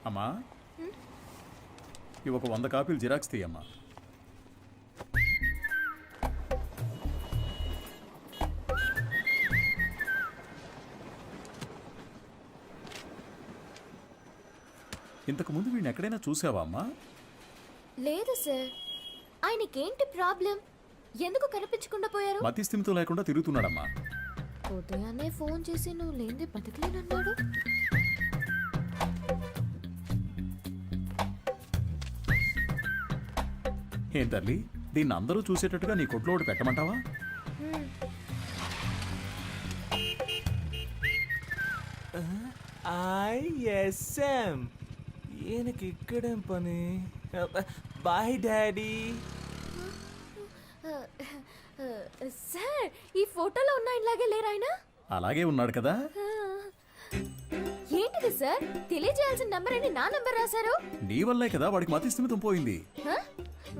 అమ్మా ఇవి ఒక 100 కాపీలు జిరాక్స్ తీయమ్మా. ఇంతకు ముందు వీడిని ఎక్కడైనా చూసావా అమ్మా? లేదు సార్. ఆయనకేంటి ప్రాబ్లం? ఎందుకు కనిపించకుండా పోయారు? మతి స్థిమితం లేకుండా తిరుగుతున్నాడమ్మా. ఉదయాన్నే ఫోన్ చేసి నువ్వు లేనిదే బతకలేనన్నాడు. ఏం తల్లి, దీన్ని అందరూ చూసేటట్టుగా నీ కొట్లో ఒకటి పెట్టమంటావా? ఐఎస్ఎం ఈయనకి ఇక్కడేం పని? Bye daddy. సార్, ఈ ఫోటోలో ఉన్న ఇలాగే లేరు ఆయన? అలాగే ఉన్నాడు కదా. ఏంటిది సార్? తెలియజేయాల్సిన నంబర్ అని నా నంబర్ రాశారు. నీ వల్లే కదా వాడికి మతి స్థిమితం పోయింది.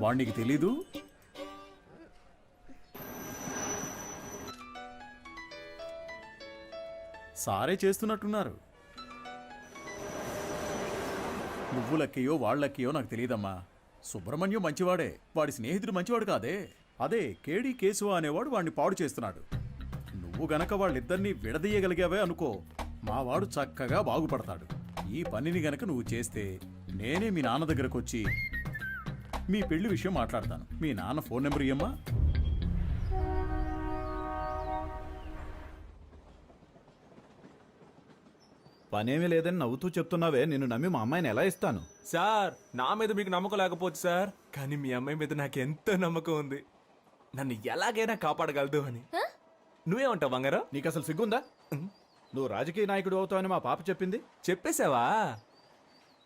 వాడికి తెలీదు. సారే చేస్తున్నట్టున్నారు. నువ్వు లక్కయో వాళ్ళక్కయో నాకు తెలియదమ్మా. సుబ్రహ్మణ్యం మంచివాడే, వాడి స్నేహితుడు మంచివాడు కాదే. అదే కేడి కేశవ అనేవాడు వాడిని పాడు చేస్తున్నాడు. నువ్వు గనక వాళ్ళిద్దరినీ విడదీయగలిగావే అనుకో, మావాడు చక్కగా బాగుపడతాడు. ఈ పనిని గనక నువ్వు చేస్తే నేనే మీ నాన్న దగ్గరకు వచ్చి మీ పెళ్లి విషయం మాట్లాడతాను. మీ నాన్న ఫోన్ నెంబర్ ఇయ్యమ్మా. పనేమీ లేదని నవ్వుతూ చెప్తున్నావే, నిన్ను నమ్మి మా అమ్మాయిని ఎలా ఇస్తాను? సార్, నా మీద మీకు నమ్మకం లేకపోవచ్చు సార్, కానీ మీ అమ్మాయి మీద నాకు ఎంతో నమ్మకం ఉంది. నన్ను ఎలాగైనా కాపాడగలదు అని. నువ్వేమంటావు బంగారం? నీకు అసలు సిగ్గుందా? నువ్వు రాజకీయ నాయకుడు అవుతావని మా పాప చెప్పింది. చెప్పేశావా?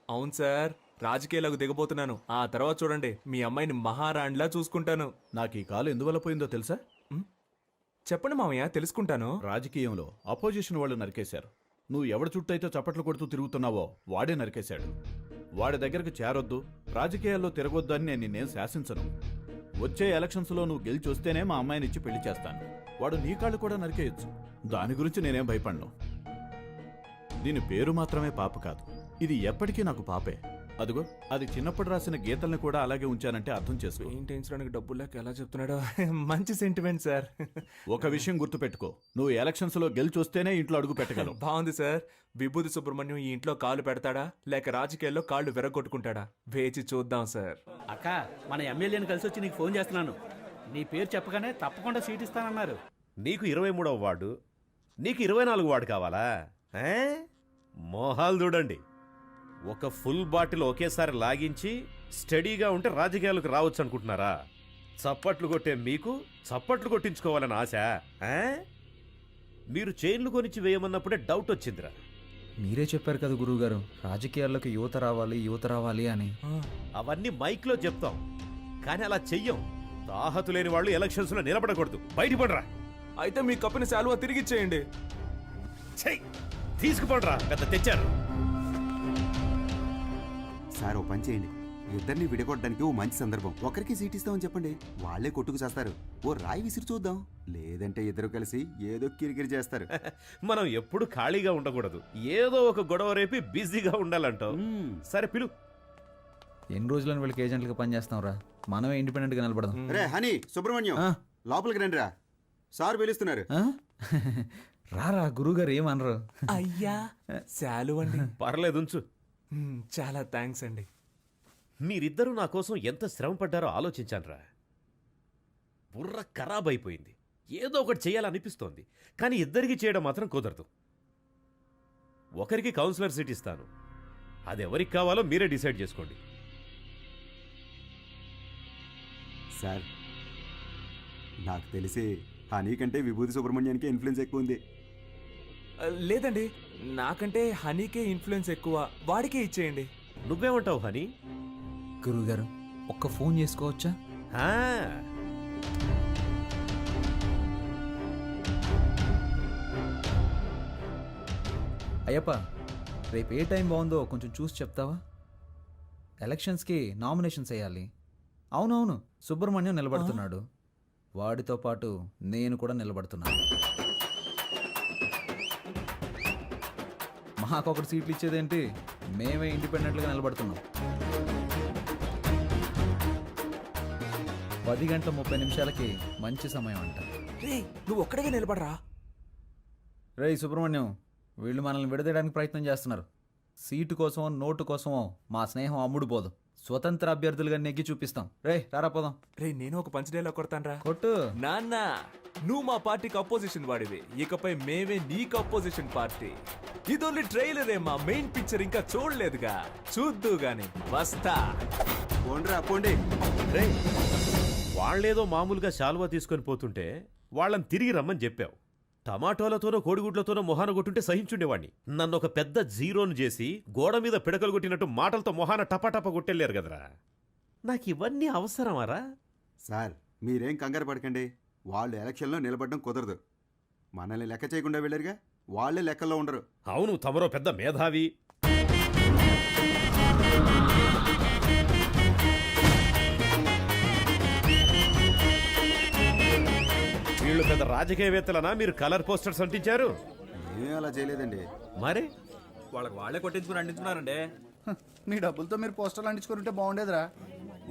అవును సార్, రాజకీయాలకు దిగబోతున్నాను. ఆ తర్వాత చూడండి, మీ అమ్మాయిని మహారాణిలా చూసుకుంటాను. నాకు ఈ కాలు ఎందువల్ల పోయిందో తెలుసా? చెప్పండి మామయ్య, తెలుసుకుంటాను. రాజకీయంలో అపోజిషన్ వాళ్ళు నరికేశారు. నువ్వు ఎవడి చుట్టూ అయితే చప్పట్లు కొడుతూ తిరుగుతున్నావో వాడే నరికేశాడు. వాడి దగ్గరకు చేరొద్దు, రాజకీయాల్లో తిరగొద్దు అని నేను నిన్నేం శాసించను. వచ్చే ఎలక్షన్స్లో నువ్వు గెలిచి వస్తేనే మా అమ్మాయిని ఇచ్చి పెళ్లి చేస్తాను. వాడు నీ కాళ్ళు కూడా నరికేయచ్చు. దాని గురించి నేనేం భయపడను. దీని పేరు మాత్రమే పాప కాదు, ఇది ఎప్పటికీ నాకు పాపే. అదిగో, అది చిన్నప్పుడు రాసిన గీతల్ని కూడా అలాగే ఉంచానంటే అర్థం చేసుకో. పెయింటించడానికి డబ్బులు లేక ఎలా చెప్తున్నాడో. మంచి సెంటిమెంట్ సార్. ఒక విషయం గుర్తుపెట్టుకో, నువ్వు ఎలక్షన్స్ లో గెలిచి వస్తేనే ఇంట్లో అడుగు పెట్టగలవు. బాగుంది సార్. విభూతి సుబ్రహ్మణ్యం ఈ ఇంట్లో కాలు పెడతాడా, లేక రాజకీయాల్లో కాళ్ళు విరగొట్టుకుంటాడా? వేచి చూద్దాం సార్. అక్క, మన ఎమ్మెల్యేని కలిసి వచ్చి నీకు ఫోన్ చేస్తున్నాను. నీ పేరు చెప్పగానే తప్పకుండా సీట్ ఇస్తానన్నారు. నీకు 23వ వార్డు, నీకు 24 వార్డు కావాలా? మోహాలు చూడండి. ఒక ఫుల్ బాటిల్ ఒకేసారి లాగించి స్టడీగా ఉంటే రాజకీయాలకు రావచ్చు అనుకుంటున్నారా? చప్పట్లు కొట్టే మీకు చప్పట్లు కొట్టించుకోవాలని ఆశ? మీరు చైన్లు కొనిచ్చి వేయమన్నప్పుడే డౌట్ వచ్చిందిరా. మీరే చెప్పారు కదా గురువుగారు, రాజకీయాల్లోకి యువత రావాలి అని. అవన్నీ మైక్లో చెప్తాం, కానీ అలా చెయ్యం. తాహతు లేని వాళ్ళు ఎలక్షన్స్ లో నిలబడకూడదు. బయటపడరా. అయితే మీ కప్పిన శాలువా తిరిగిచ్చేయండి. చెయ్యి, తీసుకుపడరా. పెద్ద తెచ్చారు సార్. ఓ పని చేయండి, ఇద్దరిని విడగొట్టడానికి ఓ మంచి సందర్భం. ఒకరికి సీట్ ఇస్తామని చెప్పండి, వాళ్లే కొట్టుకు చేస్తారు. ఓ రాయి విసిరి చూద్దాం. లేదంటే ఇద్దరు కలిసి ఏదో కిరికిరి చేస్తారు. మనం ఎప్పుడు ఖాళీగా ఉండకూడదు, ఏదో ఒక గొడవ రేపి బిజీగా ఉండాలంటావు. సరే పిలు. ఎన్ని రోజులని వీళ్ళకి ఏజెంట్లుగా పనిచేస్తాం రా, మనమే ఇండిపెండెంట్ గా నిలబడదాం. రే హనీ, సుబ్రహ్మణ్యం, లోపలికి రండి రా, సార్ పిలుస్తున్నారు. రారా, గురువుగారు ఏమనరు. అయ్యా, శాలువ అండి. పర్లేదు, ఉంచు. చాలా థ్యాంక్స్ అండి. మీరిద్దరూ నా కోసం ఎంత శ్రమ పడ్డారో ఆలోచించానురా. బుర్ర ఖరాబ్ అయిపోయింది. ఏదో ఒకటి చేయాలనిపిస్తోంది, కానీ ఇద్దరికి చేయడం మాత్రం కుదరదు. ఒకరికి కౌన్సిలర్ సీట్ ఇస్తాను, అది ఎవరికి కావాలో మీరే డిసైడ్ చేసుకోండి. సార్, నాకు తెలిసి హనీ కంటే విభూతి సుబ్రహ్మణ్యానికి ఇన్ఫ్లుయెన్స్ ఎక్కువ ఉంది. లేదండి, నాకంటే హనీకే ఇన్ఫ్లుయెన్స్ ఎక్కువ. వాడికే ఇచ్చేయండి. నువ్వేమంటావు హనీ? గురువుగారు, ఒక్క ఫోన్ చేసుకోవచ్చా? అయ్యప్ప, రేపు ఏ టైం బాగుందో కొంచెం చూసి చెప్తావా? ఎలక్షన్స్కి నామినేషన్స్ వేయాలి. అవునవును, సుబ్రహ్మణ్యం నిలబడుతున్నాడు, వాడితో పాటు నేను కూడా నిలబడుతున్నాను. మాకొకటి సీట్లు ఇచ్చేదేంటి, మేమే ఇండిపెండెంట్గా నిలబడుతున్నాం. 10:30 మంచి సమయం అంట. రే నువ్వు ఒక్కడిగా నిలబడరా. రేయ్ సుబ్రహ్మణ్యం, వీళ్ళు మనల్ని విడదీయడానికి ప్రయత్నం చేస్తున్నారు. సీటు కోసమో నోటు కోసమో మా స్నేహం అమ్ముడు పోదు. స్వతంత్ర అభ్యర్థులుగా నెగ్గి చూపిస్తాం. రేయ్ రారా పోదాం. రే నేను ఒక పంచ్ డైలాగ్ కొడతానరా. కొట్టు. నాన్న నువ్వు మా పార్టీకి అపోజిషన్ వాడివి, ఇకపై మేమే నీకు అపోజిషన్ పార్టీ. ఇది ఓన్లీ ట్రైలరే, మా మెయిన్ పిక్చర్ ఇంకా చూడలేదుగా, చూద్దు గాని వస్తా. పోండ్రా పోండి. రేయ్, వాళ్ళేదో మామూలుగా శాలువా తీసుకొని పోతుంటే వాళ్ళని తిరిగి రమ్మని చెప్పావు. టమాటోలతోనో కోడిగుడ్లతోనో మొహాన కొట్టుంటే సహించుండేవాణ్ణి. నన్ను ఒక పెద్ద జీరోను చేసి గోడ మీద పిడకలు కొట్టినట్టు మాటలతో మొహాన టపాటపా కొట్టెళ్ళారు కదరా. నాకు ఇవన్నీ అవసరమారా? సార్ మీరేం కంగారు పడకండి. వాళ్ళు ఎలక్షన్లో నిలబడడం కుదరదు. మనల్ని లెక్క చేయకుండా వెళ్ళారుగా, వాళ్ళే లెక్కల్లో ఉండరు. అవును, తమరో పెద్ద మేధావి. వీళ్ళు పెద్ద రాజకీయవేత్తలనా మీరు కలర్ పోస్టర్స్ అంటించారు? ఏం అలా చేయలేదండి. మరి వాళ్ళకి వాళ్ళే కొట్టించుకుని అందించున్నారండి. మీ డబ్బులతో మీరు పోస్టర్లు అంటించుకుంటే బాగుండేదిరా.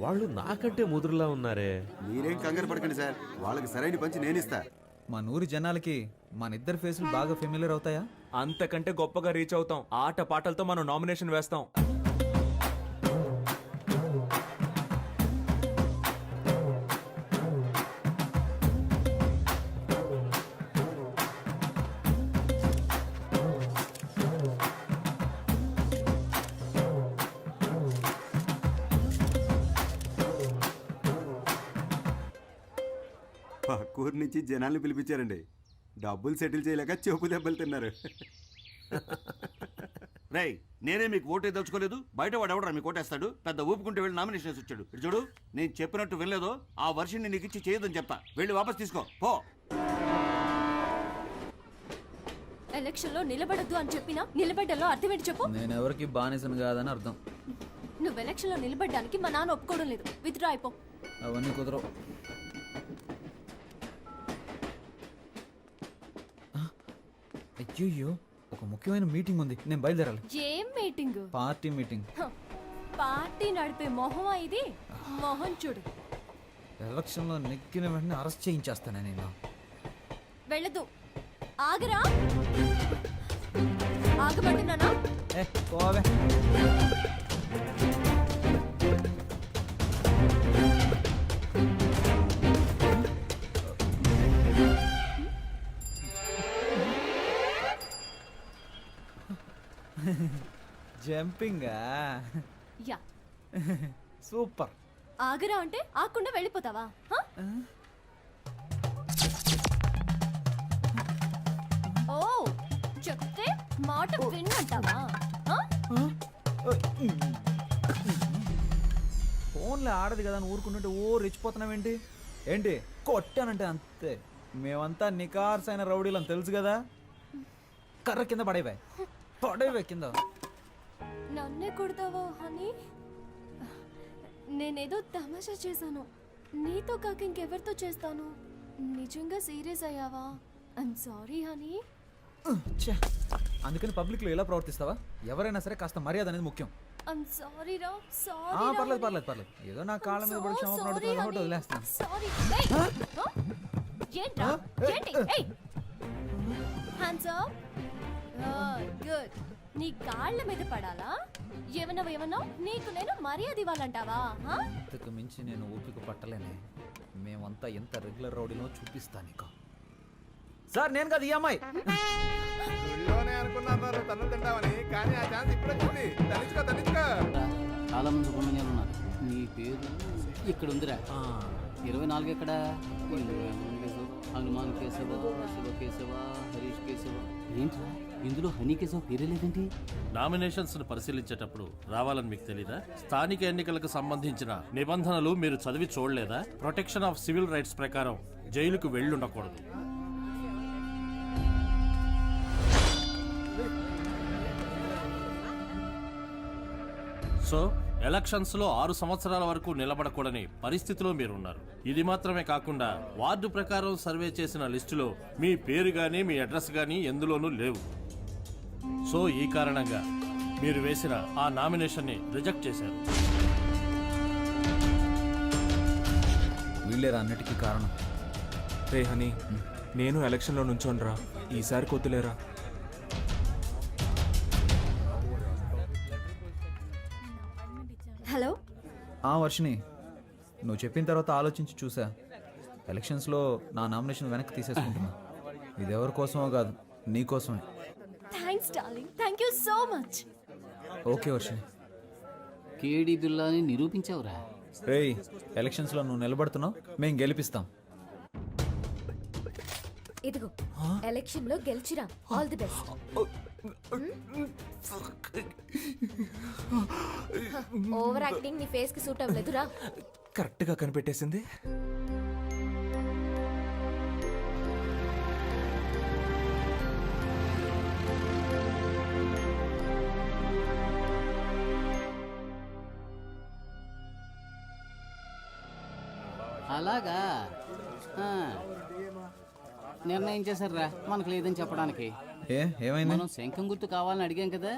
వాళ్ళు నాకంటే ముదురులా ఉన్నారే. మీరేం కంగారు పడకండి సార్, వాళ్ళకి సరైన పంచి నేను ఇస్తా. మా నూరి జనాలకి మనిద్దరి ఫేసులు బాగా ఫెమిలియర్ అవుతాయా? అంతకంటే గొప్పగా రీచ్ అవుతాం. ఆట పాటలతో మనం నామినేషన్ వేస్తాం. పక్కూరు నుంచి జనాల్ని పిలిపించారండి. డబ్బులు సెటిల్ చేయలేక చెప్పు దెబ్బలు తిన్నారు. రేయ్, నేనే మీకు ఓటే దలుచుకోలేదు. బయట వాడు ఎవడరా మీకు ఓటేస్తాడు? పెద్ద ఊపుకుంటే వెళ్ళి నామినేషన్ వేసి వచ్చాడు. ఇటు చూడు, నేను చెప్పినట్టు వెళ్ళలేదో ఆ వర్షిని నీకు ఇచ్చి చేయదని చెప్తా. వెళ్ళి వాపస్ తీసుకో పో. ఎలక్షన్లో నిలబడద్దు అని చెప్పినా నిలబడ్డలో అర్థం ఏంటి చెప్పు. నేను ఎవరికి బానిసను కాదని అర్థం. నువ్వు ఎలక్షన్లో నిలబడ్డానికి మా నాన్న ఒప్పుకోవడం లేదు. విత్డ్రా అయిపో. అవన్నీ కుదరవు. అయ్యో, ఒక ముఖ్యమైన మీటింగ్ ఉంది, నేను బయలుదేరాలి. ఏం మీటింగ్? Party meeting. పార్టీ నడిపే మొహమా ఇది? మొహం చూడు. ఎలక్షన్లో నెక్కిన వెంటనే అరెస్ట్ చేయించేస్తాను నేను. వెళ్ళదు. ఆగరా. ఆగబడుతున్నానా? ఏ పోవే. జంపింగా? యా. సూపర్. ఆగరా అంటే ఆకుండా వెళ్ళిపోతావా? హ? ఓ, చెప్తే మాట విన్నంటావా? హ? ఫోన్లో ఆడదు కదా అని ఊరుకుంటుంటే ఓ రెచ్చిపోతున్నావేంటి? ఏంటి కొట్టానంటే అంతే. మేమంతా నికార్సైన రౌడీలం తెలుసు కదా. కర్ర కింద పడేవే, పడేవే కింద. నన్నే కొడతావా హనీ? నేనేదో తమాషా చేశాను. నీతో కాక ఇంకెవరితో చేస్తాను? నిజంగా సీరియస్ అయ్యావా? I'm sorry honey. ఛే, అందుకని పబ్లిక్లో ఎలా ప్రవర్తిస్తావా? ఎవరైనా సరే కాస్త మర్యాద అనేది ముఖ్యం. ఐమ్ సారీ రా. సారీ. పర్లేదు పర్లేదు పర్లేదు. ఏదో నా కాళ్ళ మీద పడి క్షమాపణ అడుగుతున్నా కాబట్టి వదిలేస్తాను. సారీ. ఏంట్రా? ఏంటి? ఏయ్, హ్యాండ్స్ అప్. గుడ్. నీ కాళ్ళ మీద పడాలా? ఏమన్నావు? నీకు నేను మర్యాద ఇవ్వాలంటావా? ఇంతకు మించి నేను ఓపిక పట్టలేనే. మేమంతా ఎంత రెగ్యులర్ రౌడీలో చూపిస్తా నీకు. సార్ నేను కదా ఈ అమ్మాయి. అనుకున్నారు తను తింటామని, కానీ ఆ ఛాన్స్ ఇప్పుడు వచ్చింది. తనిచ్చుకో. చాలా మంది సుబ్రహ్మణ్యాలు ఉన్నారు. నీ పేరు ఇక్కడ ఉందిరా. 24 ఎక్కడ? హనుమాన్ కేశవ, శివ కేశవ, హరీష్ కేశవ. ఏంట్రా ఇందులో హనీ కేశవ పేరే లేదేంటి? నామినేషన్స్ ను పరిశీలించేటప్పుడు రావాలని మీకు తెలీదా? స్థానిక ఎన్నికలకు సంబంధించిన నిబంధనలు మీరు చదివి చూడలేదా? ప్రొటెక్షన్ ఆఫ్ సివిల్ రైట్స్ ప్రకారం జైలుకు వెళ్ళుండకూడదు. సో ఎలక్షన్స్ లో 6 సంవత్సరాల వరకు నిలబడకూడని పరిస్థితిలో మీరున్నారు. ఇది మాత్రమే కాకుండా వార్డు ప్రకారం సర్వే చేసిన లిస్టులో మీ పేరు గానీ మీ అడ్రస్ గానీ ఎందులోనూ లేవు. సో ఈ కారణంగా మీరు వేసిన ఆ నామినేషన్ని రిజెక్ట్ చేశారు. వీళ్ళేరా అన్నిటికీ కారణం. రే హనీ, నేను ఎలక్షన్లో నుంచోనరా, ఈసారి కొద్దులేరా. హలో. వర్షిని, నువ్వు చెప్పిన తర్వాత ఆలోచించి చూసా. ఎలక్షన్స్లో నా నామినేషన్ వెనక్కి తీసేసుకుంటున్నా. ఇది ఎవరి కోసమో కాదు, నీ కోసమే. Thanks darling, thank you so much. Okay Varshini. కేడి బిల్లాని నిరూపించావురా. రేయ్, ఎలక్షన్స్లో నువ్వు నిలబడుతున్నావు, మేము గెలిపిస్తాం. ఇదిగో ఎలక్షన్ లో గెలిచిరా. All the best. Over acting నీ ఫేస్ కి సూట్ అవ్వలేదురా. కరెక్ట్గా కనిపెట్టేసింది. అలాగా నిర్ణయం చేశారా మనకు లేదని చెప్పడానికి. ఏమైంది? మనం శంఖం గుర్తు కావాలని అడిగాం కదా.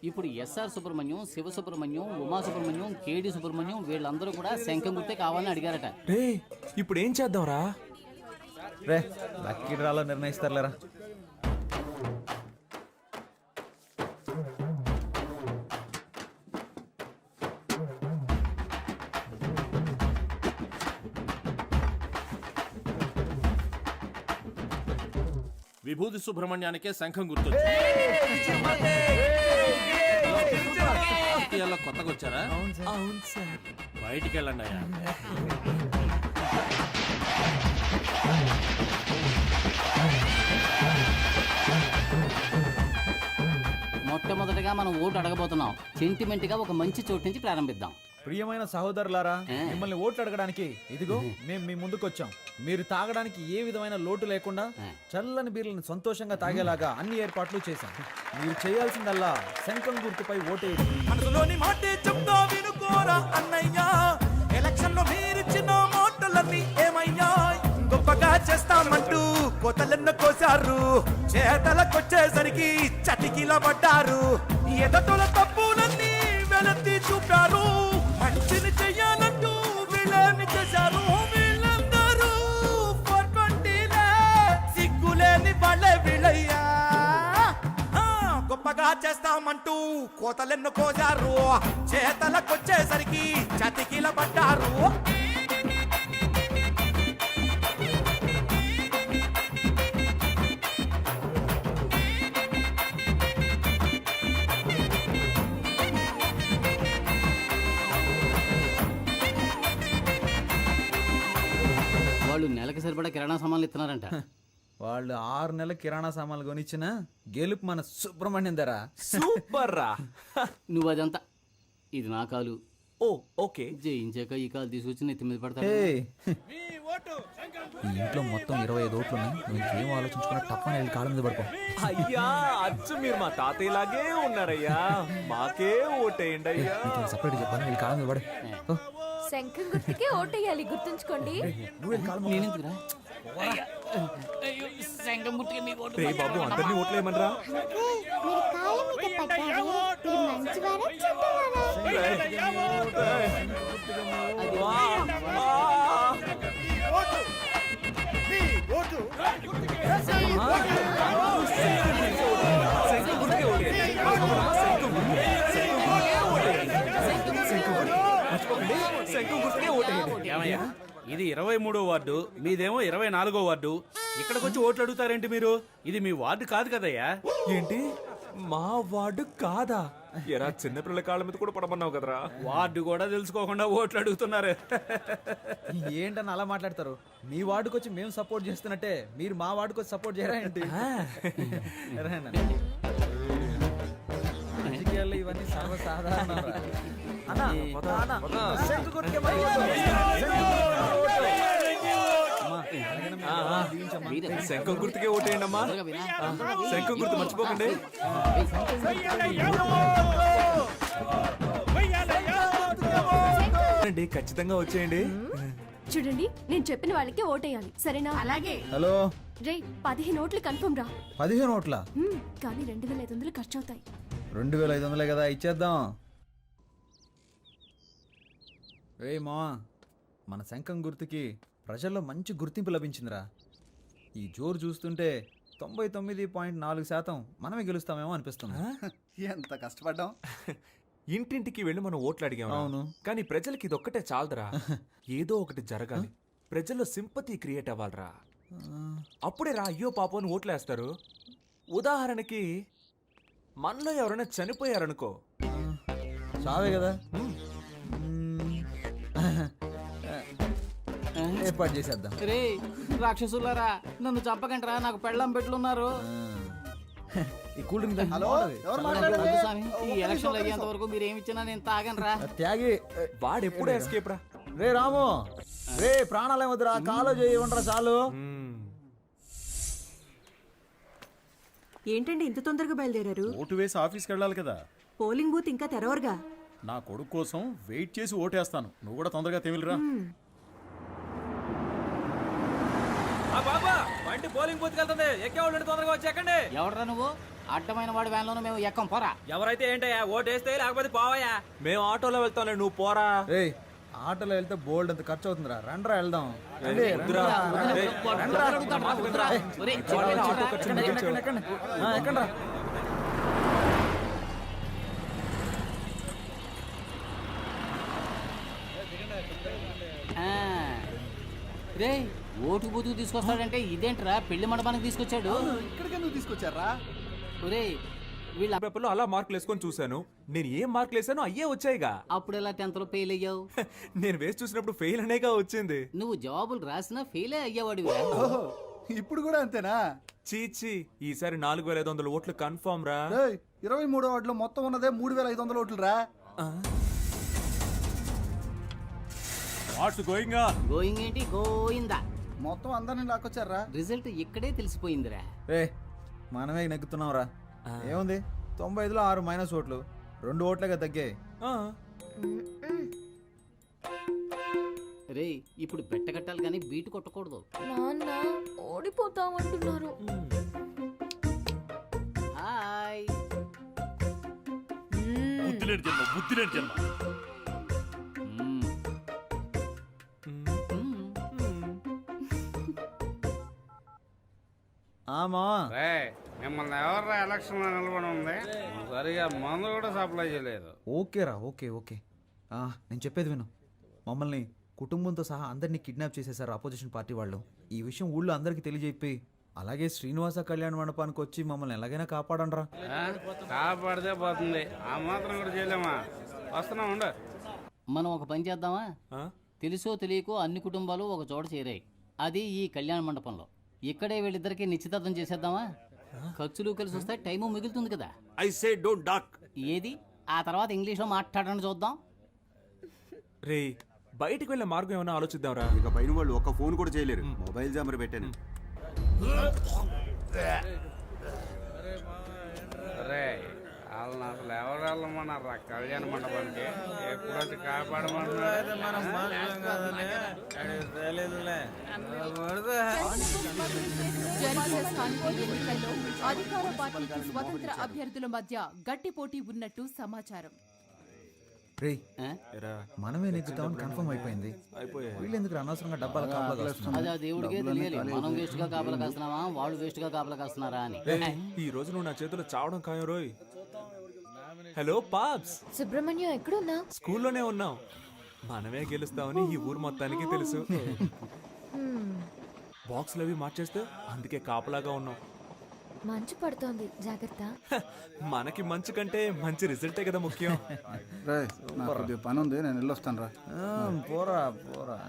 ఇప్పుడు ఎస్ఆర్ సుబ్రహ్మణ్యం, శివ సుబ్రహ్మణ్యం, ఉమా సుబ్రహ్మణ్యం, కేడి సుబ్రహ్మణ్యం వీళ్ళందరూ కూడా శంఖం గుర్తే కావాలని అడిగారట. రే ఇప్పుడు ఏం చేద్దాంరా? రే లక్కీ డ్రాలో నిర్ణయిస్తారులేరా. విభూతి సుబ్రహ్మణ్యానికే శంఖం గుర్తు. రాజకీయాల్లో కొత్తగా వచ్చారా? అవును సార్. బయటికి వెళ్ళండి అయ్యా. మొట్టమొదటిగా మనం ఓటు అడగబోతున్నాం. సెంటిమెంట్ గా ఒక మంచి చోటు నుంచి ప్రారంభిద్దాం. ప్రియమైన సహోదరులారా, మిమ్మల్ని ఓట్లు అడగడానికి ఇదిగో మేము మీ ముందుకు వచ్చాం. మీరు తాగడానికి ఏ విధమైన లోటు లేకుండా చల్లని బీర్లను సంతోషంగా తాగేలాగా అన్ని ఏర్పాట్లు చేశాం. మీరు చేయాల్సిందల్లా శంఖం గుర్తుపై ఓటేయండి. మనసులోని మాటే చెప్తా వినుకోరా అన్నయ్యా. ఎలక్షన్ లో మీరిచ్చిన మాటలన్నీ ఏమయ్యా? గొప్పగా చేస్తామంటూ కోతలెన్న కోసారు, చేతలకొచ్చేసరికి చటికిల పడ్డారు. ఎదటోల తప్పులన్నీ వెలత్తి చూపారు, మంచిని చెయ్యాలంటూ వీళ్ళని చేశారు. వీళ్ళందరూ 420లే, సిగ్గులేని వాళ్ళే వీళ్ళయ్యా. గొప్పగా చేస్తామంటూ కోతలెన్ను కోసారు, చేతలకొచ్చేసరికి చతికిల పడ్డారు. వాళ్ళు నెలకి సరిపడా కిరాణా సామాన్లు ఇస్తున్నారంట. వాళ్ళు 6 నెలల కిరాణా సామాన్లు కొనిచ్చిన గెలుపు మన సుబ్రహ్మణ్యం ధర. సూపర్ రా. నువ్వు అదంతా, ఇది నా కాలు. ఓ ఓకే. జయించాక ఈ కాలు తీసుకొచ్చి నెత్తి మీద పడతాడు. ఈ ఇంట్లో మొత్తం 25 ఓట్లు ఉన్నాయి. నువ్వు ఇంకేం ఆలోచించుకున్నా తప్పని వెళ్ళి కాళ్ళ మీద పడుకో. అయ్యా అచ్చు మీరు మా తాతయ్యలాగే ఉన్నారయ్యా. మాకే ఓటేయండి అయ్యా. సపరేట్ చెప్పాను, వెళ్ళి కాళ్ళ మీద పడే. శంఖం గుర్తుకే ఓటేయాలి, గుర్తుంచుకోండి. నేనెందుకురా? శంఖం గుర్తుకే మీ ఓటు. రే బాబు, అందరినీ ఓట్లేయమనరా. ఏమయ్యా, ఇది 23వ వార్డు, మీదేమో 24వ వార్డు. ఇక్కడికి వచ్చి ఓట్లు అడుగుతారేంటి మీరు? ఇది మీ వార్డు కాదు కదయ్యా. ఏంటి మా వార్డు కాదా? ఎరా చిన్నపిల్లల కాళ్ళ మీద కూడా పడమన్నావు కదరా. వార్డు కూడా తెలుసుకోకుండా ఓట్లు అడుగుతున్నారు. ఏంటని అలా మాట్లాడతారు? మీ వార్డుకి వచ్చి మేము సపోర్ట్ చేస్తున్నట్టే మీరు మా వార్డుకి వచ్చి సపోర్ట్ చేయరా ఏంటి? రాజకీయాల్లో ఇవన్నీ సర్వసాధారణ. శంఖం గుర్తుకే ఓటేయండి అమ్మా. శంఖం గుర్తు మర్చిపోకండి. ఖచ్చితంగా వచ్చేయండి. చూడండి, నేను చెప్పిన వాళ్ళకి ఓటేయాలి, సరేనా? అలాగే. హలో, రే 15 ఓట్లు కన్ఫర్మ్ రా 15 ఓట్ల కానీ 2500 ఖర్చు అవుతాయి. 2500 కదా, ఇచ్చేద్దాం. రేయ్ మా, మన శంఖం గుర్తుకి ప్రజల్లో మంచి గుర్తింపు లభించిందిరా. ఈ జోరు చూస్తుంటే 99.4% మనమే గెలుస్తామేమో అనిపిస్తుంది. ఎంత కష్టపడ్డాం. ఇంటింటికి వెళ్ళి మనం ఓట్లు అడిగాం. అవును. కానీ ప్రజలకి ఇదొక్కటే చాలదురా. ఏదో ఒకటి జరగాలి, ప్రజల్లో సింపతి క్రియేట్ అవ్వాలిరా. అప్పుడే రా అయ్యో పాపం అని ఓట్లేస్తారు. ఉదాహరణకి మనలో ఎవరైనా చనిపోయారనుకో, చావే కదా. ఏర్పాటు చేసేద్దాం. రే రాక్షసులారా, నన్ను చంపకండి రా, నాకు పెళ్ళం పెట్లున్నారు. ఈ కూల్ డ్రింక్ తాగి హలో, బాగుంటది. ఎవరు వద్దు మాట్లాడేది? స్వామి, ఈ ఎలక్షన్లు అయ్యేంత వరకు మీరు ఏమి ఇచ్చినా నేను తాగను రా. త్యాగి. వాడెప్పుడూ ఎస్కేప్ రా. రే రాము, రే ప్రాణాలు ఏమొద్దురా, కాలో చేయమంటారా చాలు. ఏంటండి ఇంత తొందరగా బయలుదేరారు? ఓటు వేసి ఆఫీస్కి వెళ్ళాలి కదా. పోలింగ్ బూత్ ఇంకా తెరవరుగా. నా కొడుకు కోసం వెయిట్ చేసి ఓటేస్తాను. నువ్వు కూడా తొందరగా తెమిలిరా. బాబా బండి పోలింగ్ బూత్కి వెళ్తుంది, ఎక్కేవాళ్ళు తొందరగా వచ్చి ఎక్కండి. ఎవడరా నువ్వు? అడ్డమైన వాడి వ్యాన్లోనూ మేము ఎక్కం, పోరా. ఎవరైతే ఏంటయ్యా, ఓటేస్తే లేకపోతే పోవయ్యా. మేము ఆటోలో వెళ్తాంలే, నువ్వు పోరా. రే ఆటోలో వెళ్తే బోల్డ్ అంత ఖర్చు అవుతుందిరా. రండ్రా వెళ్దాం. వద్దురా. రేయ్, ఒరేయ్, ఎక్కండ్రా. రే ఓటు బూతుకు తీసుకొస్తాడంటే ఇదేంట్రా, పెళ్లి మండపానికి తీసుకొచ్చాడు. ఇక్కడికే నువ్వు తీసుకొచ్చారా? ఒరే వీళ్ళ పేపర్లో అలా మార్కులు వేసుకొని చూశాను. నేను ఏం మార్కులు వేసానో అయ్యే వచ్చాయిగా. అప్పుడు ఎలా 10th లో ఫెయిల్ అయ్యావు? నేను వేసి చూసినప్పుడు ఫెయిల్ అనేగా వచ్చింది. నువ్వు జవాబులు రాసినా ఫెయిలే అయ్యేవాడివి. ఓహో, ఇప్పుడు కూడా అంతేనా? చీచి, ఈసారి 4500 ఓట్లు కన్ఫర్మ్ రా. 23వ వార్డులో మొత్తం ఉన్నదే 3500 ఓట్లు రా. What's going on? గోయింగ్ ఏంటి, గోయిందా. మొత్తం అందరిని లాక్కొచ్చారా? రిజల్ట్ ఇక్కడే తెలిసిపోయిందిరా. రే మనమే నెగ్గుతున్నాం రా. ఏముంది, 95లో 6 మైనస్ ఓట్లు, 2 ఓట్లుగా తగ్గాయి. రే ఇప్పుడు బెట్ట కట్టాలి కానీ బీటు కొట్టకూడదు. నాన్న ఓడిపోతామంటున్నారు. హాయ్. బుద్ధిలేని జన్మ, బుద్ధిలేని జన్మ. ఆమా మిమ్మల్ని ఎవర్రా ఎలక్షన్ లో నిలబడి ఉంది? సరిగా మందు కూడా సప్లై చేయలేదు. ఓకేరా, ఓకే ఓకే. నేను చెప్పేది విను. మమ్మల్ని కుటుంబంతో సహా అందరినీ కిడ్నాప్ చేసేశారు అపోజిషన్ పార్టీ వాళ్ళు. ఈ విషయం ఊళ్ళో అందరికీ తెలియజెప్పి, అలాగే శ్రీనివాస కళ్యాణ మండపానికి వచ్చి మమ్మల్ని ఎలాగైనా కాపాడండ్రా. కాపాడితే పోతుంది, ఆ మాత్రం కూడా చేయలేమా? వస్తున్నా ఉండు. మనం ఒక పని చేద్దామా? తెలుసో తెలియకో అన్ని కుటుంబాలు ఒక చోట చేరాయి. అది ఈ కళ్యాణ మండపంలో. ఇక్కడే వీళ్ళిద్దరికి నిశ్చితార్థం చేసేద్దామా? ఖర్చులు కలిసి వస్తాయి, టైము మిగులుతుంది కదా. I say don't dock. ఏది ఆ తర్వాత ఇంగ్లీష్లో మాట్లాడడం చూద్దాం. రే బయటికి వెళ్ళే మార్గం ఏమైనా ఆలోచిద్దాంరా. ఇక పైన వాళ్ళు ఒక్క ఫోన్ కూడా చేయలేరు. మొబైల్ జామర్ పెట్టాను. రే వాళ్ళని అసలు ఎవరు వెళ్ళమన్నారా కళ్యాణ మండపానికి? ఎప్పుడు వచ్చి కాపాడమంటున్నారు? జరిగే స్థానిక ఎన్నికల్లో అధికార పార్టీకి స్వతంత్ర అభ్యర్థుల మధ్య గట్టి పోటీ ఉన్నట్టు సమాచారం. రే మనమే నెగ్గుతామని కన్ఫర్మ్ అయిపోయింది. వీళ్ళు ఎందుకు అనవసరంగా డబ్బాలు కాపలా కాస్తున్నారు? అది ఆ దేవుడికే తెలియాలి, మనం వేస్ట్ గా కాపలా కాస్తున్నామా వాళ్ళు వేస్ట్ గా కాపలా కాస్తున్నారా అని. ఈ రోజు నువ్వు నా చేతిలో చావడం ఖాయం రోయ్. హలో పాప్స్, సుబ్రహ్మణ్యం ఎక్కడున్నా? స్కూల్లోనే ఉన్నాం. మనమే గెలుస్తామని ఈ ఊరు మొత్తానికి తెలుసు. బాక్స్లు అవి మార్చేస్తే అందుకే కాపలాగా ఉన్నాం. మంచు పడుతోంది, జాగ్రత్త. మనకి మంచి కంటే మంచి రిజల్టే కదా ముఖ్యం. పని ఉంది, నేను వెళ్ళొస్తాను రా. పోరా పోరా.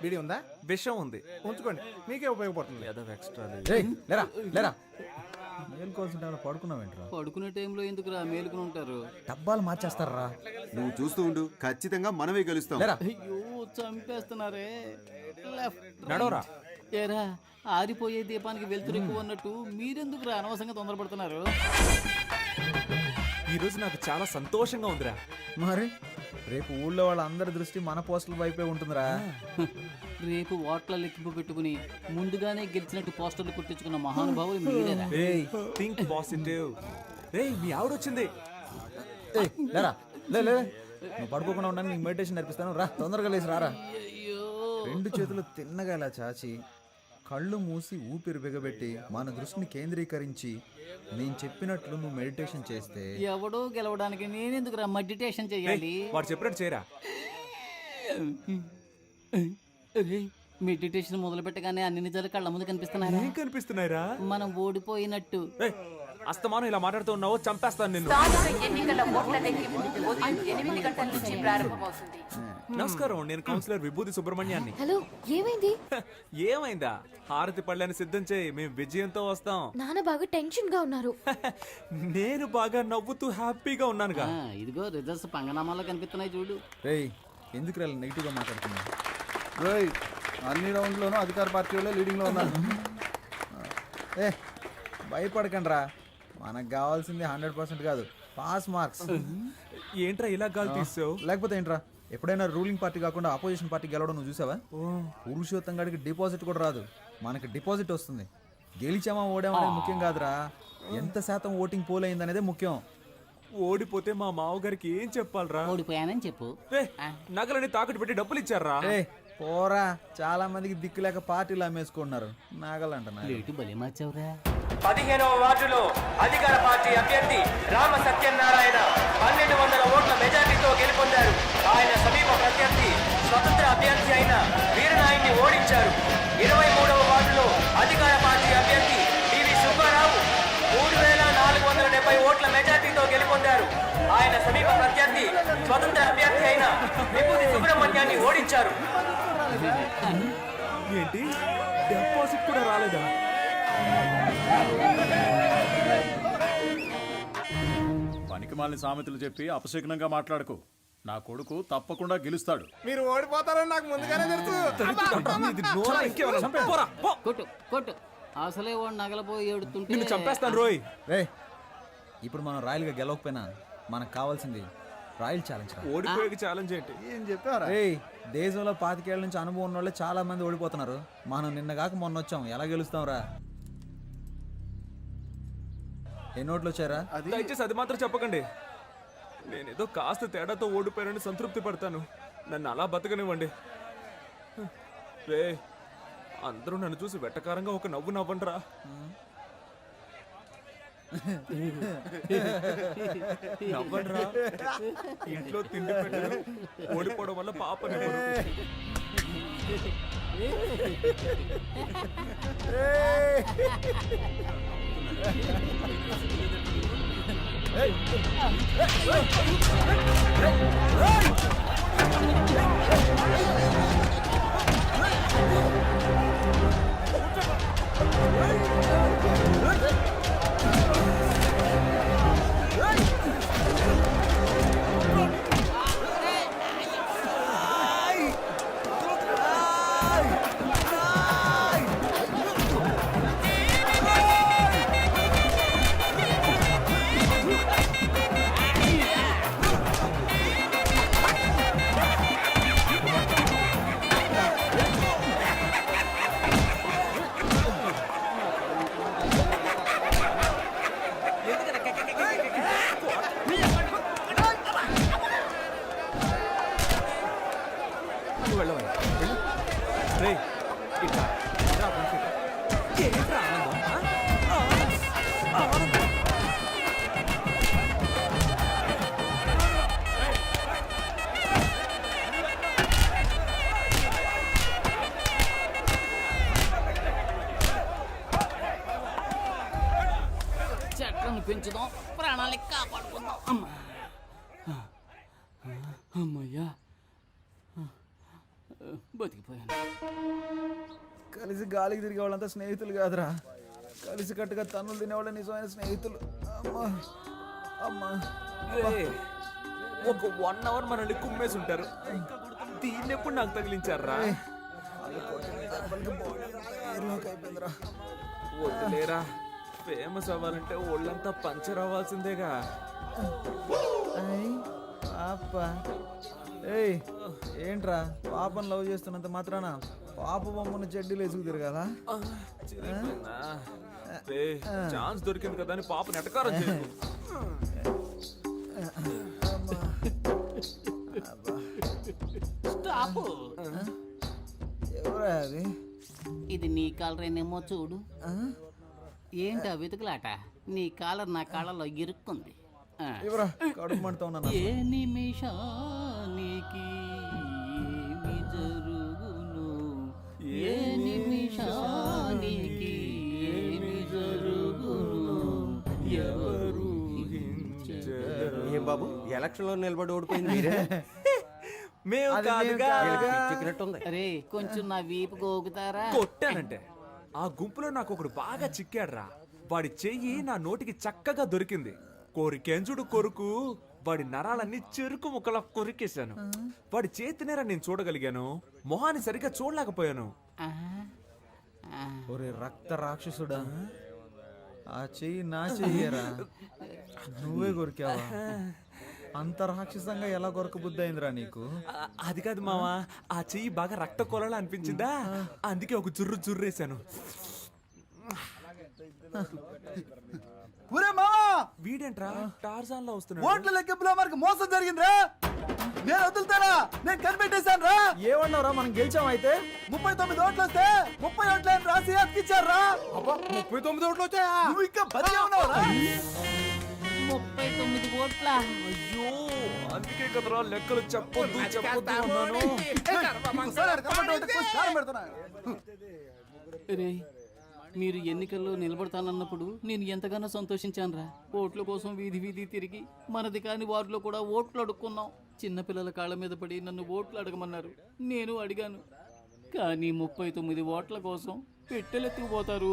బీడీ ఉందా? విషయం ఉంది, ఉంచుకోండి, మీకే ఉపయోగపడుతుంది. ఏదో ఎక్స్ట్రా. లేరా లేరా, మేలుకోవాల్సిన పడుకున్నావేంట్రా? పడుకునే టైంలో ఎందుకురా మేలుకుని ఉంటారు? డబ్బాలు మార్చేస్తారా? నువ్వు చూస్తూ ఉండు, ఖచ్చితంగా మనమే గెలుస్తాం. అయ్యో చంపేస్తున్నారే. నడవరా. ఏరా ఆరిపోయే దీపానికి వెలుతురు ఎక్కువ ఉన్నట్టు మీరెందుకు రా అనవసరంగా తొందరపడుతున్నారు? ఈ రోజు నాకు చాలా సంతోషంగా ఉందిరా. మరి రేపు ఊళ్ళో వాళ్ళందరి దృష్టి మన పోస్టుల వైపే ఉంటుందిరా. రేపు ఓట్ల లెక్కింపు పెట్టుకుని ముందుగానే గెలిచినట్టు పోస్టర్లు కుట్టించుకున్న మహానుభావులు మీరేరా? రేయ్ థింక్ పాజిటివ్. రేయ్ మీ ఆవిడొచ్చింది. ఏయ్, లేరా లే లే లే. నువ్వు పడుకోకుండా ఉండడానికి నీకు మెడిటేషన్ నేర్పిస్తాను. రా తొందరగా లేచి రారా. అయ్యో, 2 చేతులు తిన్నగా ఇలా చాచి కళ్ళు మూసి ఊపిరి బిగబెట్టి మన దృష్టిని కేంద్రీకరించి నేను చెప్పినట్లు నువ్వు మెడిటేషన్ చేస్తే ఎవడో గెలవడానికి నేనెందుకురా మెడిటేషన్ చేయాలి? వాడు చెప్పినట్టు చేయరా. మెడిటేషన్ మొదలు పెట్టగానే అన్ని నిజాలు కళ్ళ ముందు కనిపిస్తున్నాయి. ఏం కనిపిస్తున్నాయిరా? మనం ఓడిపోయినట్టు. రేయ్, అస్తమానం ఇలా మాట్లాడుతూ ఉన్నావు, చంపేస్తాను నిన్ను. ఎన్నికల ఓట్ల లెక్కింపు ఉదయం 8 గంటల నుంచి ప్రారంభమవుతుంది. నమస్కారం, నేను కౌన్సిలర్ విభూతి సుబ్రహ్మణ్యాన్ని. హలో, ఏమైంది? ఏమైందా? హారతి పళ్ళని సిద్ధం చేయి, మేము విజయంతో వస్తాం. నాన్న బాగా టెన్షన్ గా ఉన్నారు. నేను బాగా నవ్వుతూ హ్యాపీగా ఉన్నానుగా. ఇదిగో రిజల్ట్స్ పంగనామాలో కనిపిస్తున్నాయి చూడు. రేయ్ ఎందుకు రా నెగిటివ్గా మాట్లాడుతున్నా? అన్ని రౌండ్లోనూ అధికార పార్టీ వాళ్ళే లీడింగ్లో ఉన్నారు. ఏ భయపడకండి రా, మనకు కావాల్సింది 100% కాదు, పాస్ మార్క్స్. ఏంట్రా ఇలా గాలి తీసావు? లేకపోతే ఏంట్రా, ఎప్పుడైనా రూలింగ్ పార్టీ కాకుండా ఆపోజిషన్ పార్టీ గెలవడం నువ్వు చూసావా? పురుషోత్తం గాడికి డిపాజిట్ కూడా రాదు, మనకి డిపాజిట్ వస్తుంది. గెలిచామా ఓడామా అనేది ముఖ్యం కాదురా, ఎంత శాతం ఓటింగ్ పోల్ అయింది అనేది ముఖ్యం. ఓడిపోతే మా మావగారికి ఏం చెప్పాలరా? ఓడిపోయానని చెప్పు. నగలని తాకట్టు పెట్టి డబ్బులు ఇచ్చారా? ఏ పోరా, చాలా మందికి దిక్కు లేక పార్టీలు అమ్మేసుకుంటున్నారు. నాగలంట ప్లేటు బలి మార్చావురా. 15వ వార్డులో అధికార పార్టీ అభ్యర్థి రామ సత్యనారాయణ 1200 ఓట్ల మెజార్టీతో గెలుపొందారు. ఆయన సమీప ప్రత్యర్థి స్వతంత్ర అభ్యర్థి అయిన వీరనాయుడిని ఓడించారు. 23వ వార్డులో అధికార పార్టీ అభ్యర్థి పివి సుబ్బారావు 3470 ఓట్ల మెజార్టీతో గెలుపొందారు. ఆయన సమీప ప్రత్యర్థి స్వతంత్ర అభ్యర్థి అయిన విభూతి సుబ్రహ్మణ్యాన్ని ఓడించారు. ఏంటి, డిపాజిట్ కూడా రాలేదా? పనికిమాలిన సామెతలు చెప్పి అపశకునంగా మాట్లాడకు. నా కొడుకు తప్పకుండా గెలుస్తాడు. మీరు ఓడిపోతారని నాకు ముందుగానే తెలుసు. కొట్టు కొట్టు. అసలే వాడు నగలపోయి ఏడుతుంటే నిన్ను చంపేస్తాను రోయ్. రే ఇప్పుడు మనం రాయల్గా గెలవకపోయినా మనకు కావాల్సింది రాయల్ ఛాలెంజ్. ఓడిపోయే ఛాలెంజ్ ఏంటి? ఏం చెప్పారా? ఏయ్ దేశంలో 25 ఏళ్ల నుంచి అనుభవం ఉన్న వాళ్ళే చాలా మంది ఓడిపోతున్నారు. మనం నిన్న కాక మొన్న వచ్చాం, ఎలా గెలుస్తాం రా? ఎన్ని ఓట్లు వచ్చారా? దయచేసి అది మాత్రం చెప్పకండి. నేనేదో కాస్త తేడాతో ఓడిపోయానని సంతృప్తి పడతాను. నన్ను అలా బతకనివ్వండి. రే అందరూ నన్ను చూసి వెట్టకారంగా ఒక నవ్వు నవ్వండిరా. నవ్వండిరా. ఇంట్లో తిండి పెట్టరు, ఓడిపోవడం వల్ల పాపని చెట్లను పెంచుదాం, ప్రాణాలని కాపాడుకుందాం. అమ్మయ్యా బతికిపోయాను. కలిసి గాలికి తిరిగే వాళ్ళంతా స్నేహితులు కాదురా, కలిసి కట్టుగా తన్నులు తినేవాళ్ళ నిజమైన స్నేహితులు. అమ్మా అమ్మా. ఒక 1 అవర్ మనల్ని కుమ్మేసి ఉంటారు. దీన్ని ఎప్పుడు నాకు తగిలించారా? వద్దులేరా, ఫేమస్ అవ్వాలంటే ఒళ్ళంతా పంచర్ అవ్వాల్సిందేగా. పాప ఏయ్ ఏంట్రా, పాపను లవ్ చేస్తున్నంత మాత్రాన పాప బొమ్మను చెడ్డీలు వేసుకు తిరగాలా ఛాన్స్ దొరికింది కదా అని పాప నెటకారం చేయకు. స్టాప్. ఎవరా అది? ఇది నీ కాలరేనేమో చూడు. ఏంటా వెతుకులాట? నీ కాలర్ నా కాళ్ళలో ఇరుక్కుంది. ఎవరా? కడుపు మంటతో ఉన్నాను. ఏ నిమిషానికి ఏమి జరుగును, ఏ నిమిషానికి ఏమి జరుగును, ఎవరు ఏం బాబు ఎలక్షన్ లో నిలబడి ఓడిపోయింది మీరే? మేము కాదుగా. అరే కొంచెం నా వీపు గోగుతారా? కొట్టానంటే ఆ గుంపులో నాకు ఒకడు బాగా చిక్కాడ్రా. వాడి చెయ్యి నా నోటికి చక్కగా దొరికింది. కోరికెంచుడు కొరుకు వాడి నరాలన్నీ చెరుకు ముక్కలా కొరికేశాను. వాడి చేతినేరా నేను చూడగలిగాను, మొహాన్ని సరిగ్గా చూడలేకపోయాను. ఒరే రక్త రాక్షసుడా, ఆ చెయ్యి నా చెయ్యరా, నువ్వే కొరికావా? అంత రాక్షసంగా ఎలా కొరక బుద్ధి అయిందిరా నీకు? అది కాదు మావా, ఆ చెయ్యి బాగా రక్త కొలలా అనిపించిందా, అందుకే ఒక జుర్రేశాను. వీడేంట్రా టార్జాన్ లో వస్తున్నాడు? ఓట్ల లెక్కింపులో మనకు మోసం జరిగిందిరా. నేను వదులుతారా? నేను కనిపెట్టేశాను రా. ఏమన్నారా? మనం గెలిచాం. అయితే 39 ఓట్లు వస్తే 30 ఓట్లని రాసి అతికిచ్చారా? 39 ఓట్లు వచ్చాయా? నువ్వు ఇంకా బతికే ఉన్నావురా? 39 ఓట్ల. అయ్యో అందుకే కదరా లెక్కలు చెప్పొద్దు అన్నాను. రే మీరు ఎన్నికల్లో నిలబడతానన్నప్పుడు నేను ఎంతగానో సంతోషించానురా. ఓట్ల కోసం వీధి వీధి తిరిగి మనది కాని వారిలో కూడా ఓట్లు అడుక్కున్నాం. చిన్నపిల్లల కాళ్ళ మీద పడి నన్ను ఓట్లు అడగమన్నారు. నేను అడిగాను. కానీ 39 ఓట్ల కోసం పెట్టెలెత్తుకుపోతారు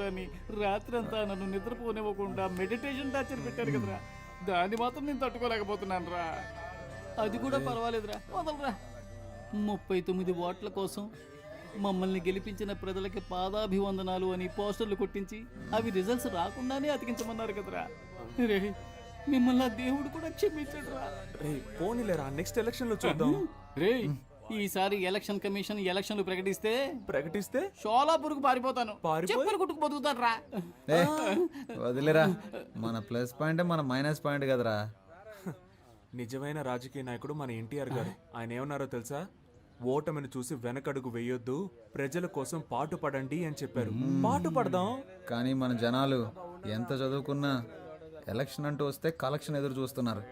అని రాత్రంతా నన్ను నిద్రపోనివ్వకుండా మెడిటేషన్ టార్చర్ పెట్టారు కదరా. దాన్ని మాత్రం నేను తట్టుకోలేకపోతున్నాను రా. అది కూడా పర్వాలేదురా, వదలరా. 39 ఓట్ల కోసం మమ్మల్ని గెలిపించిన ప్రజలకి పాదాభివందనాలు అని పోస్టర్లు కొట్టించి అవి రిజల్ట్స్ రాకుండానే అతికించమన్నారు కదరా. రే మిమ్మల్ని దేవుడు కూడా క్షమించడు రా. రే పోనీలేరా, నెక్స్ట్ ఎలక్షన్ లో చూద్దాం. రే ఈసారి ఎలక్షన్ కమిషన్ ఎలక్షన్లు ప్రకటిస్తే షోలాపూర్కు పారిపోతాను. చెప్పులు కుట్టుకు బతుకుతాను రా. వదిలేరా, మన ప్లస్ పాయింట్ మన మైనస్ పాయింట్ కదరా. నిజమైన రాజకీయ నాయకుడు మన ఎన్టీఆర్ గారు. ఆయన ఏమన్నారో తెలుసా? ఓటమిని చూసి వెనకడుగు వేయొద్దు, ప్రజల కోసం పాటుపడండి అని చెప్పారు. పాటుపడదాం. కానీ మన జనాలు ఎంత చదువుకున్నా ఎలక్షన్ అంటూ వస్తే కలెక్షన్ ఎదురు చూస్తున్నారు.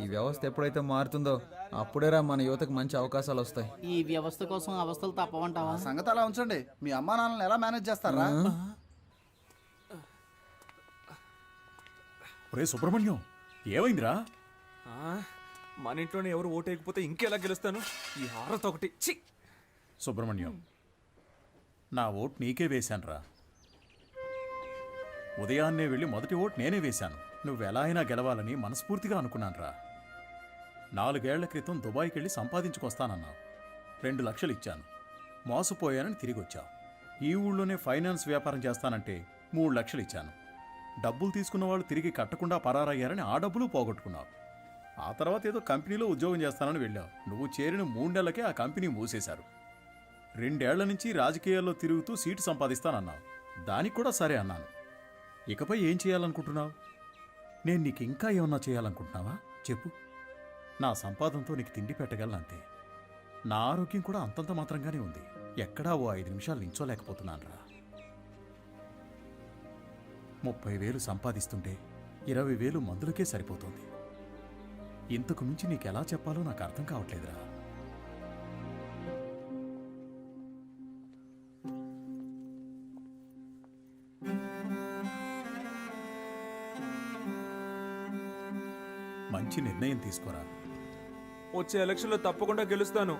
ఈ వ్యవస్థ ఎప్పుడైతే మారుతుందో అప్పుడేరా మన యువతకు మంచి అవకాశాలు వస్తాయి. ఈ వ్యవస్థ కోసం అవస్థలు తప్పవంటావా? సంగతి అలా ఉంచండి. మీ అమ్మా నాన్నలు ఎలా మేనేజ్ చేస్తారా? ఒరే సుబ్రహ్మణ్యం, ఏమైందిరా? మన ఇంట్లోనే ఎవరు ఓటేయకపోతే ఇంకెలా గెలుస్తాను? ఈ హారత ఒకటి. సుబ్రహ్మణ్యం, నా ఓటు నీకే వేశానురా. ఉదయాన్నే వెళ్ళి మొదటి ఓటు నేనే వేశాను. నువ్వెలా అయినా గెలవాలని మనస్ఫూర్తిగా అనుకున్నానురా. 4 ఏళ్ల క్రితం దుబాయ్కి వెళ్ళి సంపాదించుకొస్తానన్నావు. 2 లక్షలు ఇచ్చాను. మోసపోయానని తిరిగి వచ్చావు. ఈ ఊళ్ళోనే ఫైనాన్స్ వ్యాపారం చేస్తానంటే 3 లక్షలు ఇచ్చాను. డబ్బులు తీసుకున్న వాళ్ళు తిరిగి కట్టకుండా పరారయ్యారని ఆ డబ్బులు పోగొట్టుకున్నావు. ఆ తర్వాత ఏదో కంపెనీలో ఉద్యోగం చేస్తానని వెళ్ళావు. నువ్వు చేరిన 3 నెలలకే ఆ కంపెనీ మూసేశారు. 2 ఏళ్ల నుంచి రాజకీయాల్లో తిరుగుతూ సీటు సంపాదిస్తానన్నావు. దానికి కూడా సరే అన్నాను. ఇకపై ఏం చేయాలనుకుంటున్నావు? నేను నీకు ఇంకా ఏమన్నా చేయాలనుకుంటున్నావా చెప్పు. నా సంపాదనతో నీకు తిండి పెట్టగలనంతే. నా ఆరోగ్యం కూడా అంతంత మాత్రంగానే ఉంది. ఎక్కడా ఓ 5 నిమిషాలు నించోలేకపోతున్నానురా. 30,000 సంపాదిస్తుంటే 20,000 మందులకే సరిపోతుంది. ఇంతకు మించి నీకెలా చెప్పాలో నాకు అర్థం కావట్లేదురా. మంచి నిర్ణయం తీసుకోరా. వచ్చే ఎలక్షన్లో తప్పకుండా గెలుస్తాను.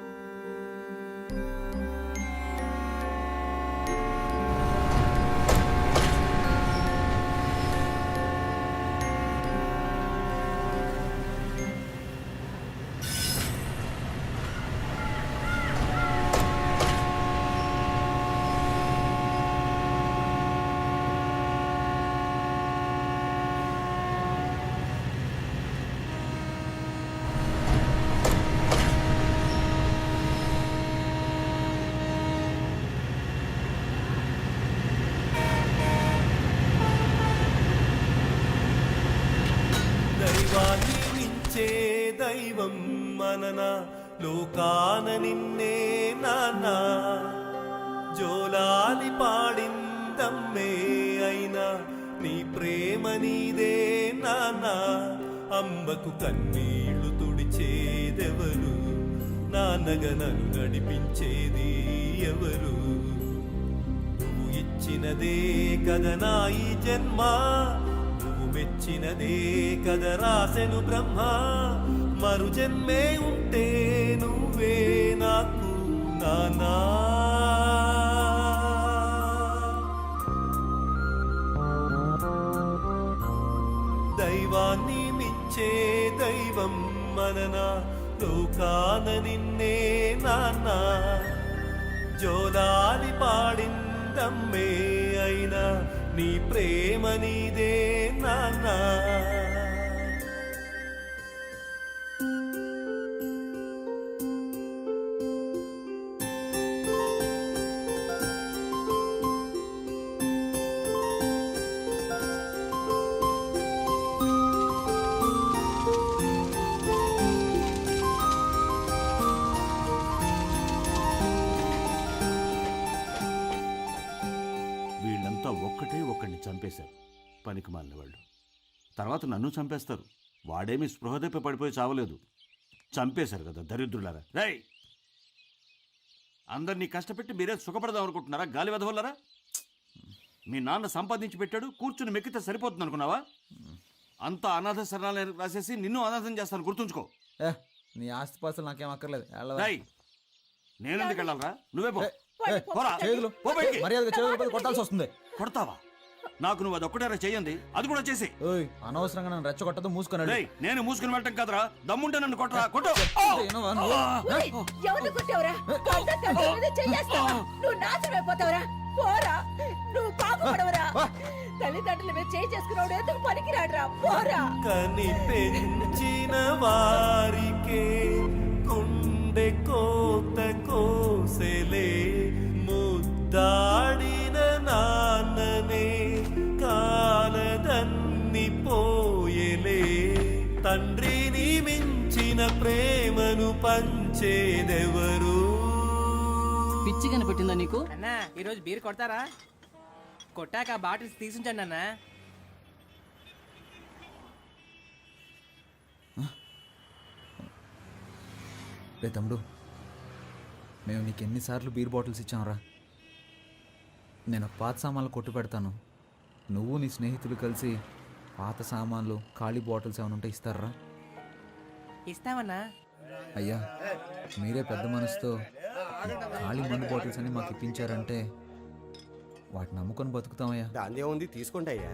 దైవం మనన లోకాన నిన్నే నాన్న జోలాలి పాడిందమ్మే అయినా నీ ప్రేమ నీదే నాన్న అమ్మకు కన్నీళ్లు తుడిచేదెవరు నాన్నగా నన్ను నడిపించేది ఎవరు నువ్వు ఇచ్చినదే కదా నా ఈ జన్మ నువ్వు మెచ్చినదే కదా రాసెను బ్రహ్మ మరు జన్మే ఉంటే నువ్వే నాకు నానా దైవాన్ని మించే దైవం మనన లోకాన నిన్నే నాన్న జోలాలి పాడిందమ్మే అయినా నీ ప్రేమ నీదే నాన్న వీళ్ళంతా ఒక్కటే ఒక్కడిని చంపేశారు పనికి మాలిన వాళ్ళు తర్వాత నన్ను చంపేస్తారు వాడేమి స్పృహ తప్పి పడిపోయి చావలేదు చంపేశారు కదా దరిద్రులారా రేయ్ అందరినీ కష్టపెట్టి మీరే సుఖపడదాం అనుకుంటున్నారా గాలి వెధవల్లారా మీ నాన్న సంపాదించి పెట్టాడు కూర్చుని మెక్కితే సరిపోతుంది అనుకున్నావా అంతా అనాథ శరణాలయం రాసేసి నిన్ను అనాథం చేస్తాను గుర్తుంచుకో నీ ఆస్తిపాస్తులు నాకేం అక్కర్లేదు రేయ్ నేనెందుకు వెళ్ళాలరా నువ్వే పో పోరా. చేతులు పో బయటికి. మర్యాదగా చేతులు కొట్టాల్సి వస్తుంది కొడతావా నాకు నువ్వు అదొక్కటేరా చెయ్యండి అది కూడా చేసి ఓయ్ అనవసరంగా నన్ను రెచ్చగొట్టదు మూసుకొని రేయ్ నేను మూసుకుని వెళ్ళటం కదరా దమ్ముంటే నన్ను కొట్టరా కొట్టు ఎవరిని కొట్టావురా చెయ్యేస్తావా నువ్వు నాశనమైపోతావురా పోరా నువ్వు పాపడవరా తల్లిదండ్రుల మీద చేయి చేసుకున్నాడు ఎందుకు పనికిరాడురా పోరా కని పెంచిన వారికే గుండె కోత కోసెలే ముద్దాడిన నాన్ననే కాలదన్ని పోయెలే తండ్రిని మించిన ప్రేమను పంచేదెవరు పిచ్చి కనిపెట్టిందా నీకు అన్నా ఈరోజు బీర్ కొడతారా కొట్టాక బాటిల్స్ తీసుంచండి అన్నా రే తమ్ముడు మేము నీకు ఎన్నిసార్లు బీర్ బాటిల్స్ ఇచ్చాంరా నేను పాత సామాన్లు కొట్టు పెడతాను నువ్వు నీ స్నేహితులు కలిసి పాత సామాన్లు ఖాళీ బాటిల్స్ ఏమైనా ఉంటే ఇస్తారా ఇస్తామన్నా అయ్యా మీరే పెద్ద మనసుతో ఖాళీ మందు బాటిల్స్ అని మాకు ఇప్పించారంటే వాటిని నమ్ముకొని బతుకుతామయ్యా దాందే ఉంది తీసుకోండి అయ్యా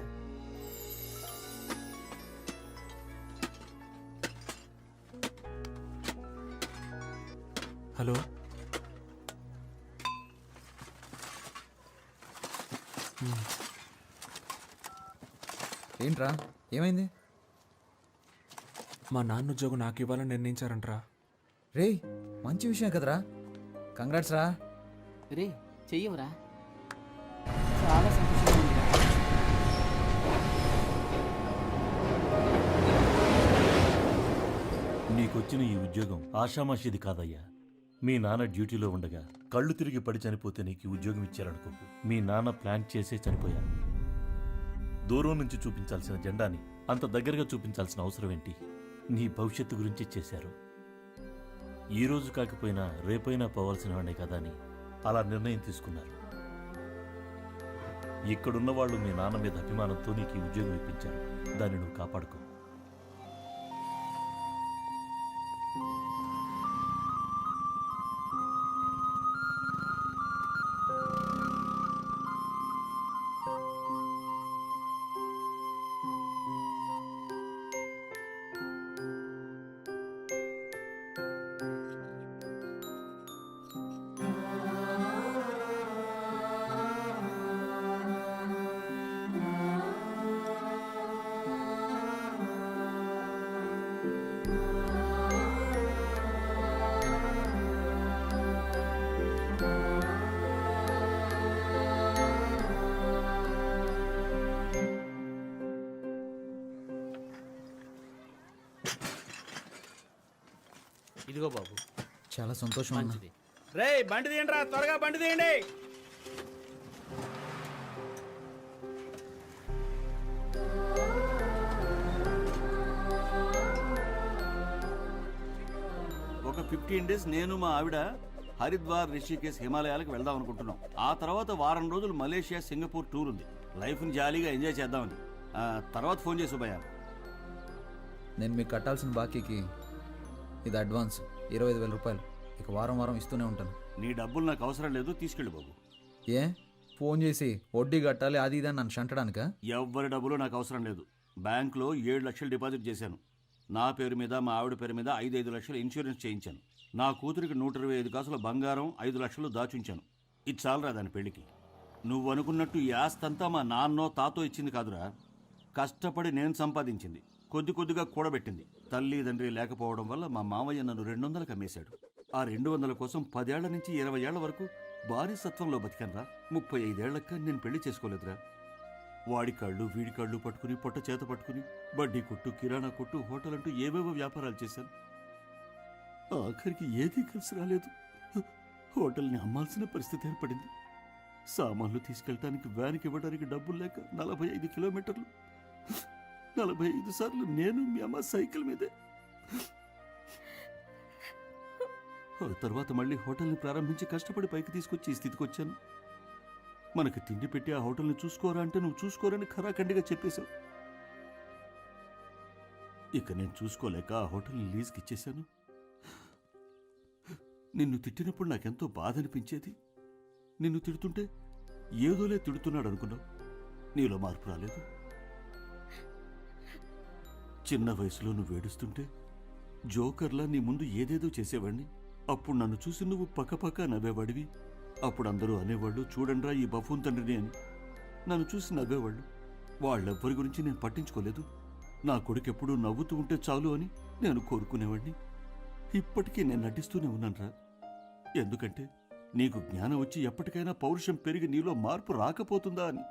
హలో ఏంట్రా ఏమైంది మా నాన్న ఉద్యోగం నాకు ఇవ్వాలని నిర్ణయించారంట్రా రే మంచి విషయం కదరా కంగ్రాట్స్ రా రే చెయ్యవరా చాలా సంతోషంగా ఉంది నీకొచ్చిన ఈ ఉద్యోగం ఆషామాషిది కాదయ్యా మీ నాన్న డ్యూటీలో ఉండగా కళ్ళు తిరిగి పడి చనిపోతే నీకు ఈ ఉద్యోగం ఇచ్చారనుకోకు మీ నాన్న ప్లాన్ చేసే చనిపోయారు దూరం నుంచి చూపించాల్సిన జెండాని అంత దగ్గరగా చూపించాల్సిన అవసరం ఏంటి నీ భవిష్యత్తు గురించి చేశారు ఈ రోజు కాకపోయినా రేపైనా పోవాల్సిన వాడే కదా అని అలా నిర్ణయం తీసుకున్నారు ఇక్కడున్న వాళ్ళు మీ నాన్న మీద అభిమానంతో నీకు ఈ ఉద్యోగం ఇప్పించారు దాన్ని నువ్వు కాపాడుకో ఇదిగో బాబు. చాలా సంతోషం అన్న. రే బండి తీయండి, త్వరగా బండి తీయండి. ఒక 15 days నేను మా ఆవిడ హరిద్వార్, రిషికేశ్, హిమాలయాలకు వెళ్దాం అనుకుంటున్నాం. ఆ తర్వాత వారం రోజులు మలేషియా, సింగపూర్ టూర్ ఉంది. లైఫ్ని జాలీగా ఎంజాయ్ చేద్దామని. తర్వాత ఫోన్ చేసి భయ్యా. నేను మీకు కట్టాల్సిన బాకీకి ఇది అడ్వాన్స్ 25,000 రూపాయలు. ఇక వారం వారం ఇస్తూనే ఉంటాను. నీ డబ్బులు నాకు అవసరం లేదు, తీసుకెళ్ళు బాబు. ఏ ఫోన్ చేసి వడ్డీ కట్టాలి అది ఇదని నన్ను షంటడానికా? ఎవ్వరి డబ్బులు నాకు అవసరం లేదు. బ్యాంక్లో 7 లక్షలు డిపాజిట్ చేశాను. నా పేరు మీద, మా ఆవిడ పేరు మీద 5 లక్షలు ఇన్సూరెన్స్ చేయించాను. నా కూతురికి 125 కాసుల బంగారం, 5 లక్షలు దాచుంచాను. ఇది చాలరా దాని పెళ్లికి. నువ్వు అనుకున్నట్టు ఈ ఆస్తంతా మా నాన్నో తాతో ఇచ్చింది కాదురా. కష్టపడి నేను సంపాదించింది, కొద్ది కొద్దిగా కూడబెట్టింది. తల్లి తండ్రి లేకపోవడం వల్ల మా మామయ్య నన్ను 200 అమ్మేశాడు. ఆ 200 కోసం 10 ఏళ్ల నుంచి 20 ఏళ్ల వరకు బానిసత్వంలో బతికానురా. 35 ఏళ్లక్క నేను పెళ్లి చేసుకోలేదురా. వాడి కాళ్ళు వీడి కాళ్ళు పట్టుకుని, పొట్ట చేత పట్టుకుని బడ్డీ కొట్టు, కిరాణా కొట్టు, హోటల్ అంటూ ఏవేవో వ్యాపారాలు చేశాను. ఆఖరికి ఏదీ కలిసి రాలేదు. హోటల్ని అమ్మాల్సిన పరిస్థితి ఏర్పడింది. సామాన్లు తీసుకెళ్ళటానికి వ్యాన్కి ఇవ్వడానికి డబ్బులు లేక 45 కిలోమీటర్లు 45 సార్లు నేను మీ అమ్మ సైకిల్ మీదే. ఆ తర్వాత మళ్ళీ హోటల్ని ప్రారంభించి కష్టపడి పైకి తీసుకొచ్చి ఈ స్థితికి వచ్చాను. మనకు తిండి పెట్టి ఆ హోటల్ని చూసుకోరా అంటే నువ్వు చూసుకోరని ఖరాఖండిగా చెప్పేశావు. ఇక నేను చూసుకోలేక ఆ హోటల్ని లీజ్కి ఇచ్చేశాను. నిన్ను తిట్టినప్పుడు నాకెంతో బాధ అనిపించేది. నిన్ను తిడుతుంటే ఏదోలే తిడుతున్నాడు అనుకున్నావు. నీలో మార్పు రాలేదు. చిన్న వయసులో నువ్వు ఏడుస్తుంటే జోకర్లా నీ ముందు ఏదేదో చేసేవాడిని. అప్పుడు నన్ను చూసి నువ్వు పక్కపక్క నవ్వేవాడివి. అప్పుడు అందరూ అనేవాళ్ళు, చూడండ్రా ఈ బఫూన్ తండ్రిని అని. నన్ను చూసి నవ్వేవాళ్ళు. వాళ్ళెవ్వరి గురించి నేను పట్టించుకోలేదు. నా కొడుకు ఎప్పుడూ నవ్వుతూ ఉంటే చాలు అని నేను కోరుకునేవాడిని. ఇప్పటికీ నేను నటిస్తూనే ఉన్నానురా. ఎందుకంటే నీకు జ్ఞానం వచ్చి ఎప్పటికైనా పౌరుషం పెరిగి నీలో మార్పు రాకపోతుందా అని.